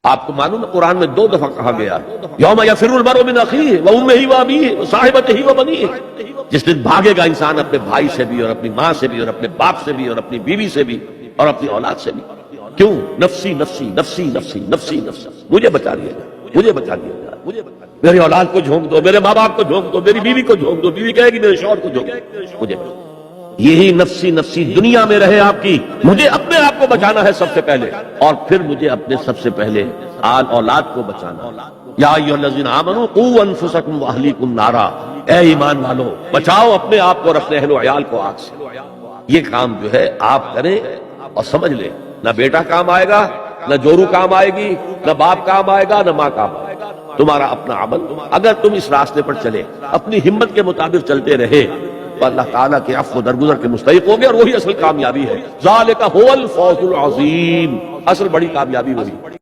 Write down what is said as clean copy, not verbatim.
آپ کو معلوم ہے قرآن میں 2 دفعہ کہا گیا یوم یفر المرء من اخیہ وامہ وابیہ وصاحبتہ وبنیہ، جس دن بھاگے گا انسان اپنے بھائی سے بھی اور اپنی ماں سے بھی اور اپنے باپ سے بھی اور اپنی بیوی سے بھی اور اپنی اولاد سے بھی۔ کیوں؟ نفسی نفسی نفسی نفسی نفسی نفسی، مجھے بچا لیا جائے، مجھے بچا لیا جائے، میری اولاد کو جھونک دو، میرے ماں باپ کو جھونک دو، میری بیوی کو جھونک دو، بیوی کہے گی میرے شوہر کو جھونک دو، مجھے بچا۔ یہی نفسی نفسی دنیا میں رہے آپ کی، مجھے اپنے آپ کو بچانا ہے سب سے پہلے، اور پھر مجھے اپنے سب سے پہلے آل اولاد کو بچانا ہے۔ یا ایھا الذین آمنوا قوا انفسکم واہلیکم نارا، اے ایمان والو بچاؤ اپنے آپ کو اور اپنے اہل و عیال کو آگ سے۔ یہ کام جو ہے آپ کریں اور سمجھ لیں، نہ بیٹا کام آئے گا، نہ جورو کام آئے گی، نہ باپ کام آئے گا، نہ ماں کام آئے گا، تمہارا اپنا عمل۔ اگر تم اس راستے پر چلے، اپنی ہمت کے مطابق چلتے رہے تو اللہ تعالیٰ کے عفو درگزر کے مستحق ہوں گے، اور وہی اصل کامیابی ہے۔ ذالک ھو الفوز العظیم، اصل بڑی کامیابی وہی۔